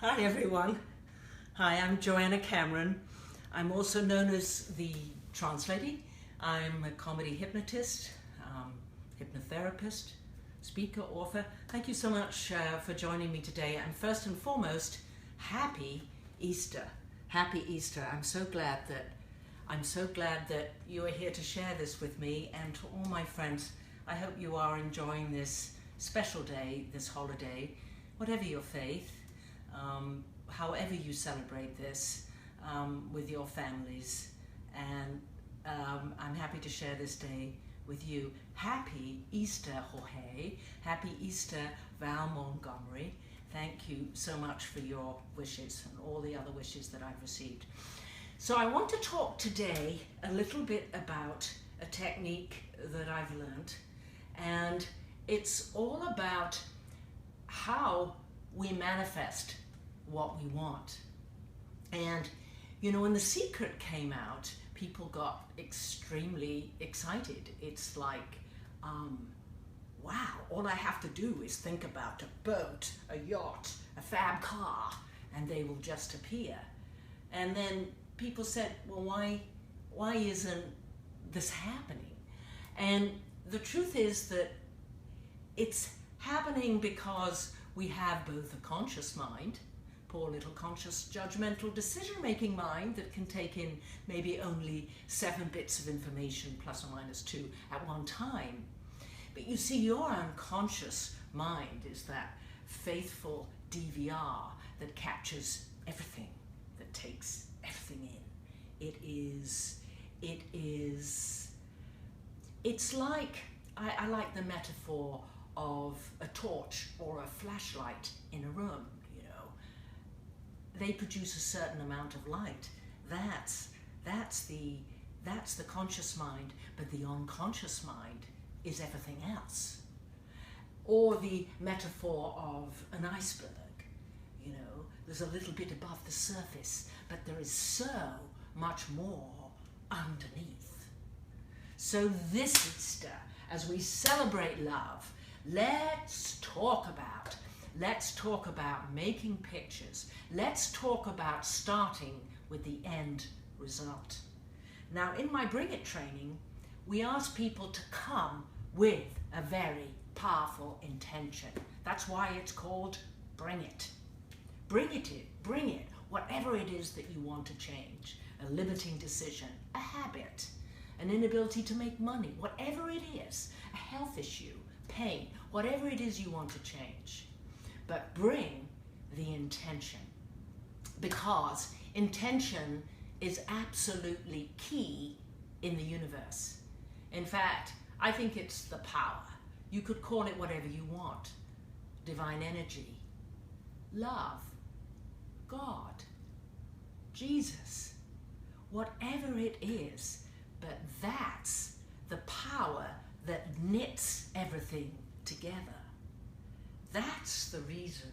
Hi everyone. Hi, I'm Joanna Cameron. I'm also known as the Trance Lady. I'm a comedy hypnotist, hypnotherapist, speaker, author. Thank you so much for joining me today. And first and foremost, happy Easter. Happy Easter. I'm so glad that you are here to share this with me, and to all my friends. I hope you are enjoying this special day, this holiday, whatever your faith. However you celebrate this with your families, and I'm happy to share this day with you. Happy Easter, Jorge. Happy Easter, Val Montgomery. Thank you so much for your wishes and all the other wishes that I've received. So I want to talk today a little bit about a technique that I've learned, and it's all about how we manifest what we want. And you know, when The Secret came out, people got extremely excited. It's like, wow, all I have to do is think about a boat, a yacht, a fab car, and they will just appear. And then people said, well, why isn't this happening? And the truth is that it's happening because we have both a conscious mind, poor little conscious judgmental decision-making mind that can take in maybe only 7 bits of information plus or minus 2 at one time. But you see, your unconscious mind is that faithful DVR that captures everything, that takes everything in. It's like, I like the metaphor of a torch or a flashlight in a room. You know, they produce a certain amount of light. That's the conscious mind, but the unconscious mind is everything else. Or the metaphor of an iceberg. You know, there's a little bit above the surface, but there is so much more underneath. So this Easter, as we celebrate love, let's talk about making pictures. Let's talk about starting with the end result. Now, in my Bring It training, we ask people to come with a very powerful intention. That's why it's called Bring It. Bring it, whatever it is that you want to change. A limiting decision, a habit, an inability to make money, whatever it is, a health issue, pain, whatever it is you want to change. But bring the intention, because intention is absolutely key in the universe. In fact, I think it's the power. You could call it whatever you want. Divine energy, love, God, Jesus, whatever it is, but that's the power that knits everything together. That's the reason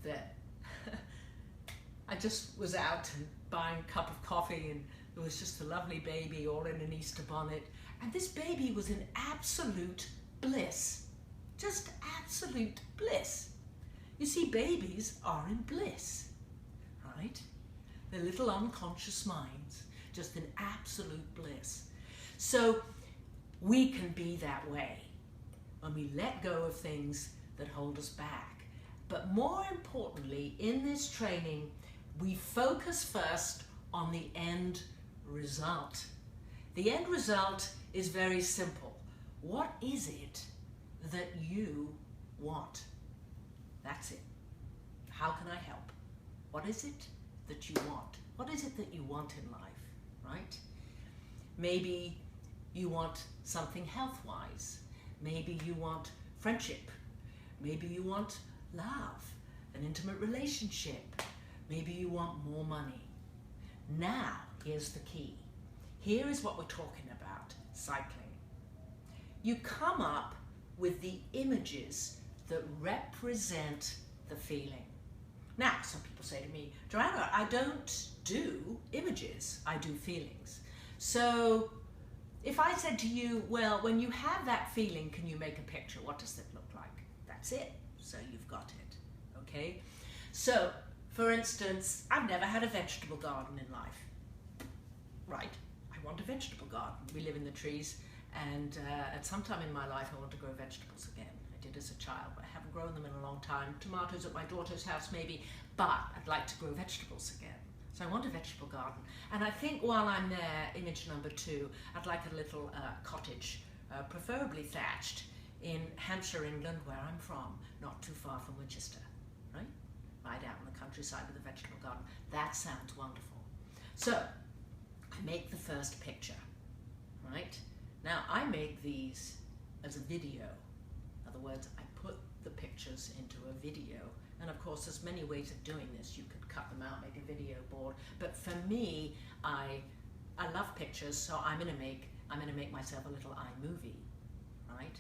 that I just was out and buying a cup of coffee, and there was just a lovely baby all in an Easter bonnet, and this baby was in absolute bliss. Just absolute bliss. You see, babies are in bliss, right? They're little unconscious minds, just in absolute bliss. So we can be that way when we let go of things that hold us back. But more importantly, in this training, we focus first on the end result. The end result is very simple. What is it that you want? That's it. How can I help? What is it that you want? What is it that you want in life, right? Maybe you want something health-wise. Maybe you want friendship. Maybe you want love, an intimate relationship. Maybe you want more money. Now, here's the key. Here is what we're talking about, cycling. You come up with the images that represent the feeling. Now, some people say to me, Joanna, I don't do images, I do feelings. So if I said to you, well, when you have that feeling, can you make a picture? What does that look like? That's it. So you've got it, okay? So For instance, I've never had a vegetable garden in life. Right, I want a vegetable garden. We live in the trees, and at some time in my life I want to grow vegetables again. I did as a child, but I haven't grown them in a long time. Tomatoes at my daughter's house maybe, but I'd like to grow vegetables again. So I want a vegetable garden. And I think while I'm there, image number 2, I'd like a little cottage, preferably thatched, in Hampshire, England, where I'm from, not too far from Winchester, right? Right out in the countryside with a vegetable garden. That sounds wonderful. So I make the first picture, right? Now I make these as a video. In other words, I put the pictures into a video. And of course, there's many ways of doing this. You could cut them out, make a video board. But for me, I love pictures, so I'm gonna make myself a little iMovie, right?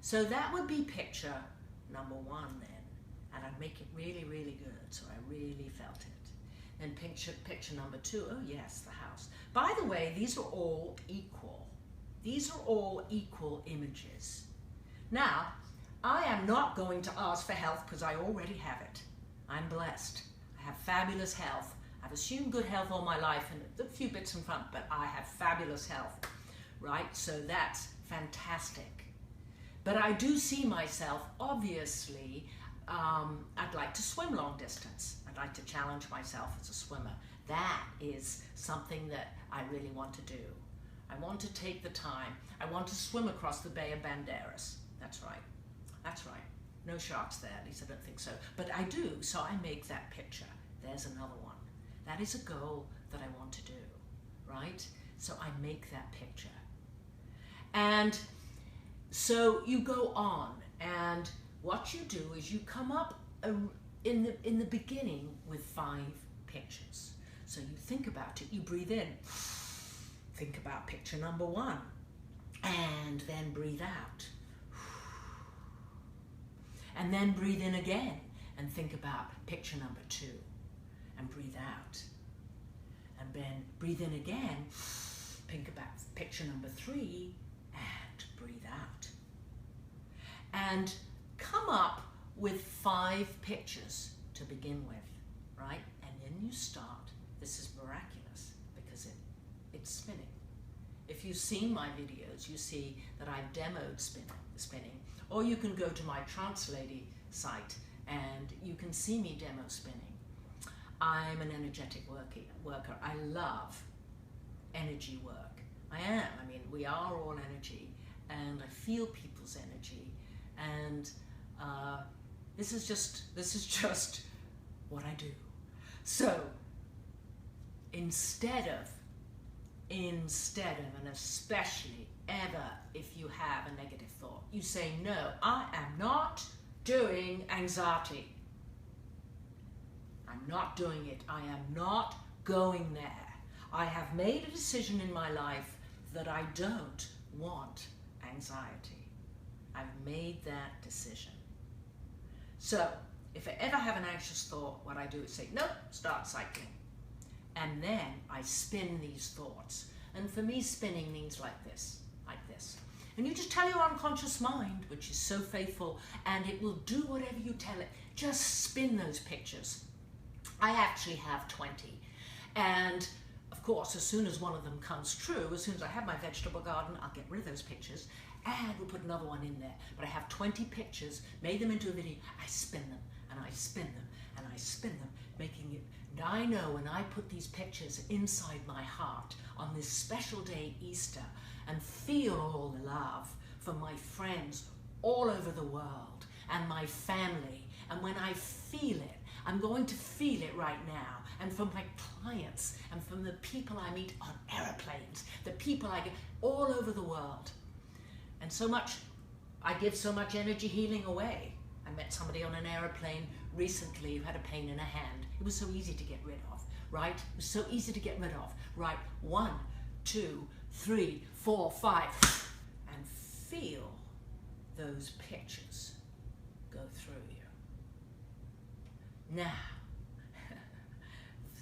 So that would be picture number 1 then, and I'd make it really, really good, so I really felt it. Then picture number 2, oh yes, the house. By the way, these are all equal. These are all equal images. Now, I am not going to ask for health because I already have it. I'm blessed. I have fabulous health. I've assumed good health all my life and a few bits in front, but I have fabulous health, right? So that's fantastic. But I do see myself, obviously, I'd like to swim long distance. I'd like to challenge myself as a swimmer. That is something that I really want to do. I want to take the time. I want to swim across the Bay of Banderas. That's right. That's right. No sharks there, at least I don't think so. But I do, so I make that picture. There's another one. That is a goal that I want to do, right? So I make that picture. And so you go on, and what you do is you come up in the beginning with 5 pictures. So you think about it, you breathe in, think about picture number 1, and then breathe out. And then breathe in again and think about picture number 2 and breathe out. And then breathe in again, think about picture number 3 and breathe out. And come up with 5 pictures to begin with, right? And then you start. This is miraculous because it's spinning. If you've seen my videos, you see that I've demoed spinning. Or you can go to my Trance Lady site and you can see me demo spinning. I'm an energetic worker. I love energy work. I am. I mean, we are all energy, and I feel people's energy. And this is just what I do. So instead of, and especially ever if you have a negative thought, you say, no, I am not doing anxiety. I'm not doing it. I am not going there. I have made a decision in my life that I don't want anxiety. I've made that decision. So if I ever have an anxious thought, what I do is say, nope, start cycling. And then I spin these thoughts. And for me, spinning means like this, like this. And you just tell your unconscious mind, which is so faithful, and it will do whatever you tell it. Just spin those pictures. I actually have 20. And of course, as soon as one of them comes true, as soon as I have my vegetable garden, I'll get rid of those pictures and we'll put another one in there. But I have 20 pictures, made them into a video. I spin them and I spin them and I spin them, making it. And I know when I put these pictures inside my heart on this special day, Easter, and feel all the love from my friends all over the world and my family, and when I feel it, I'm going to feel it right now, and from my clients and from the people I meet on airplanes, the people I get all over the world. And so much, I give so much energy healing away. I met somebody on an airplane recently who had a pain in her hand. It was so easy to get rid of, right? It was so easy to get rid of, right? 1, 2, 3, 4, 5, and feel those pictures go through you. Now,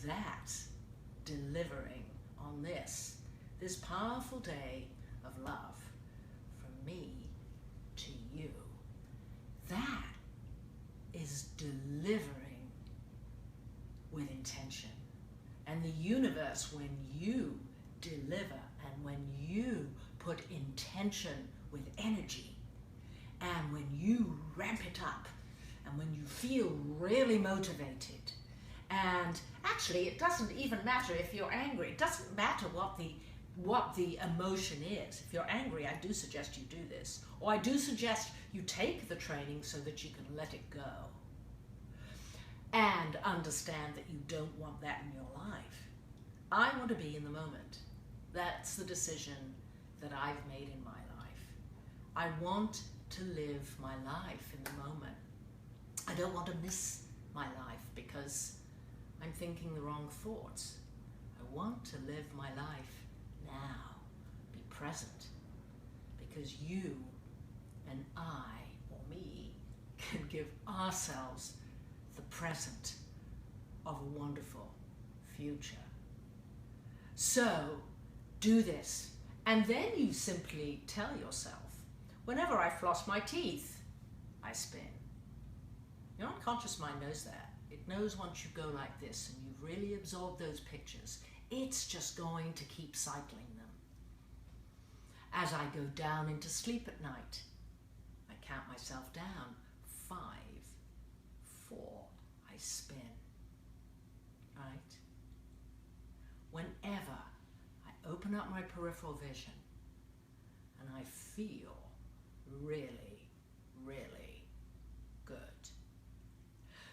that's delivering on this powerful day of love from me to you. That is delivering And the universe, when you deliver and when you put intention with energy, and when you ramp it up, and when you feel really motivated, and actually it doesn't even matter if you're angry. It doesn't matter what the emotion is. If you're angry, I do suggest you do this, or I do suggest you take the training so that you can let it go and understand that you don't want that in your life. I want to be in the moment. That's the decision that I've made in my life. I want to live my life in the moment. I don't want to miss my life because I'm thinking the wrong thoughts. I want to live my life now, be present, because you and I, or me, can give ourselves the present of a wonderful future. So, do this, and then you simply tell yourself, whenever I floss my teeth, I spin. Your unconscious mind knows that. It knows once you go like this and you've really absorbed those pictures, it's just going to keep cycling them. As I go down into sleep at night, I count myself down. 5, 4, I spin. Right? Whenever I open up my peripheral vision and I feel really, really good.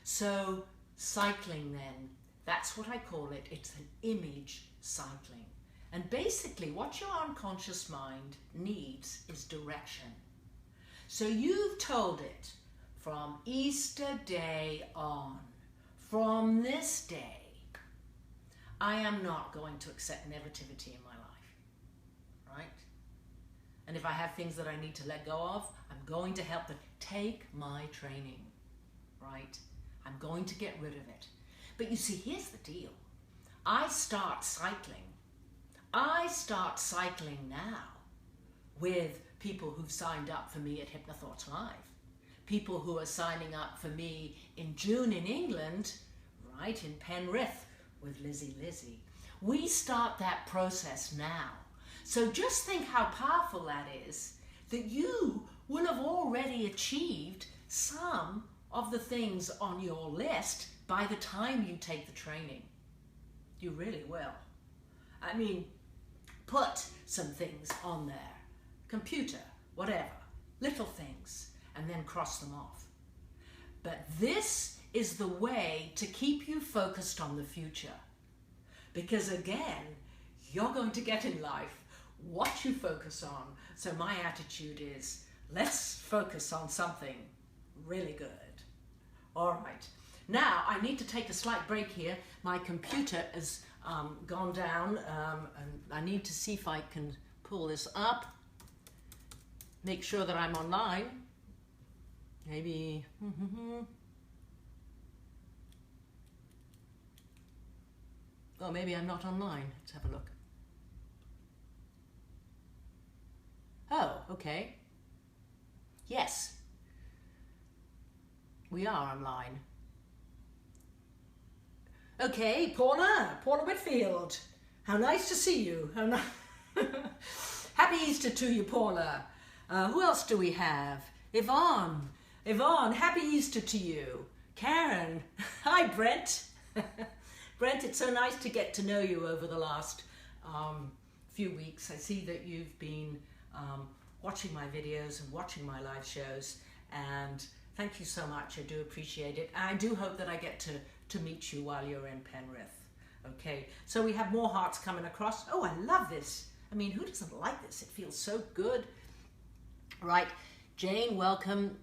So cycling then, that's what I call it. It's an image cycling. And basically what your unconscious mind needs is direction. So you've told it from Easter Day on, from this day, I am not going to accept negativity in my life, right? And if I have things that I need to let go of, I'm going to help them. Take my training, right? I'm going to get rid of it. But you see, here's the deal. I start cycling now with people who've signed up for me at Hypnothoughts Live. People who are signing up for me in June in England, right, in Penrith with Lizzie. We start that process now. So just think how powerful that is, that you will have already achieved some of the things on your list by the time you take the training. You really will. I mean, put some things on there. Computer, whatever, little things, and then cross them off. But this is the way to keep you focused on the future. Because again, you're going to get in life what you focus on. So my attitude is, let's focus on something really good. All right. Now, I need to take a slight break here. My computer has gone down, and I need to see if I can pull this up. Make sure that I'm online. Maybe... Oh, maybe I'm not online. Let's have a look. Oh, okay. Yes. We are online. Okay, Paula Whitfield. How nice to see you. Happy Easter to you, Paula. Who else do we have? Yvonne, happy Easter to you. Karen. Hi, Brent. Brent, it's so nice to get to know you over the last few weeks. I see that you've been watching my videos and watching my live shows, and thank you so much. I do appreciate it. And I do hope that I get to meet you while you're in Penrith. Okay, so we have more hearts coming across. Oh, I love this. I mean, who doesn't like this? It feels so good. Right, Jane, welcome.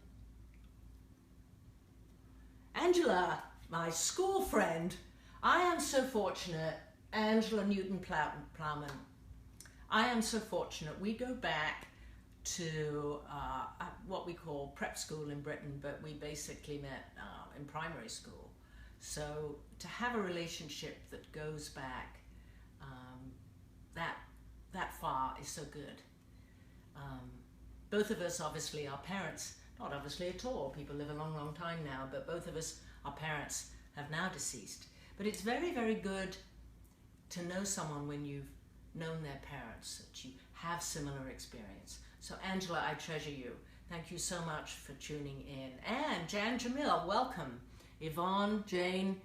Angela, my school friend. I am so fortunate. Angela Newton-Plowman. I am so fortunate. We go back to what we call prep school in Britain, but we basically met in primary school. So to have a relationship that goes back that far is so good. Both of us, obviously, our parents, not obviously at all, people live a long, long time now, but both of us, our parents, have now deceased. But it's very, very good to know someone when you've known their parents, that you have similar experience. So Angela, I treasure you. Thank you so much for tuning in. And Jan Jamil, welcome. Yvonne, Jane,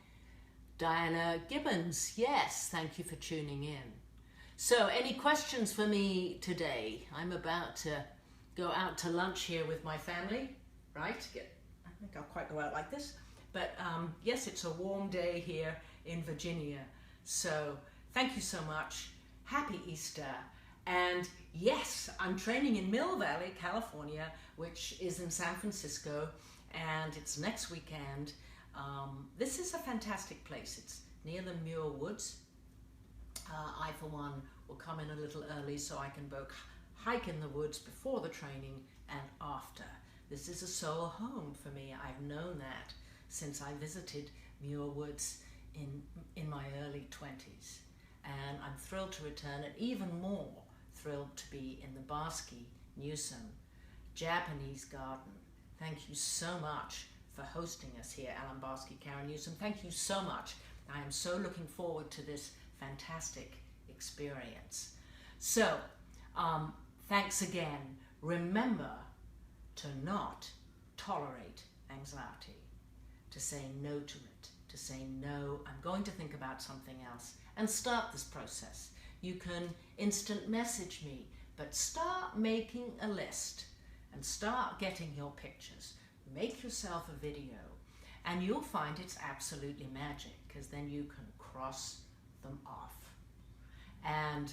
Diana Gibbons, yes, thank you for tuning in. So any questions for me today? I'm about to go out to lunch here with my family, right? I think I'll quite go out like this. But yes, it's a warm day here in Virginia. So thank you so much. Happy Easter. And yes, I'm training in Mill Valley, California, which is in San Francisco, and it's next weekend. This is a fantastic place. It's near the Muir Woods. I, for one, will come in a little early so I can both hike in the woods before the training and after. This is a soul home for me. I've known that since I visited Muir Woods in my early 20s. And I'm thrilled to return, and even more thrilled to be in the Barsky Newsom Japanese garden. Thank you so much for hosting us here, Alan Barsky, Karen Newsom. Thank you so much. I am so looking forward to this fantastic experience. So, thanks again. Remember to not tolerate anxiety, to say no to it, to say no, I'm going to think about something else, and start this process. You can instant message me, but start making a list and start getting your pictures. Make yourself a video, and you'll find it's absolutely magic, because then you can cross them off. And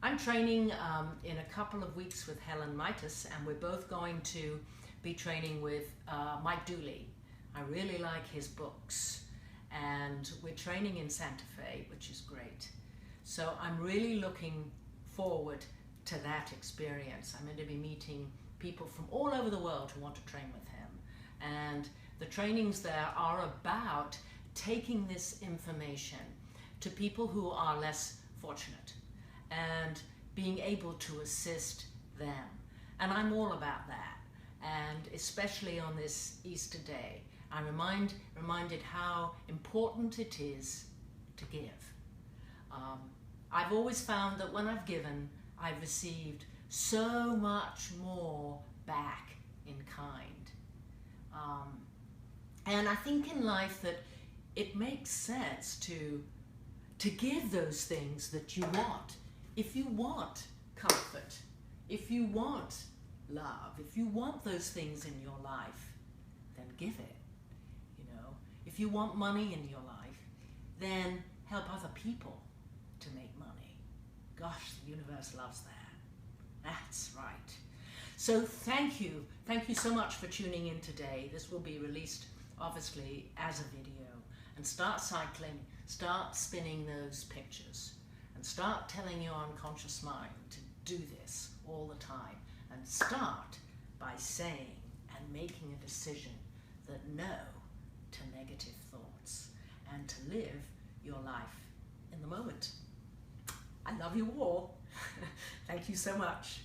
I'm training in a couple of weeks with Helen Mitas, and we're both going to be training with Mike Dooley. I really like his books, and we're training in Santa Fe, which is great. So I'm really looking forward to that experience. I'm going to be meeting people from all over the world who want to train with him. And the trainings there are about taking this information to people who are less fortunate and being able to assist them. And I'm all about that. And especially on this Easter day, I'm reminded how important it is to give. I've always found that when I've given, I've received so much more back in kind. And I think in life that it makes sense to give those things that you want. If you want comfort, if you want love, if you want those things in your life, then give it. You know, if you want money in your life, then help other people to make money. Gosh, the universe loves that. That's right. So thank you so much for tuning in today. This will be released obviously as a video. And start cycling, start spinning those pictures, and start telling your unconscious mind to do this all the time. And start by saying and making a decision that no to negative thoughts, and to live your life in the moment. I love you all. Thank you so much.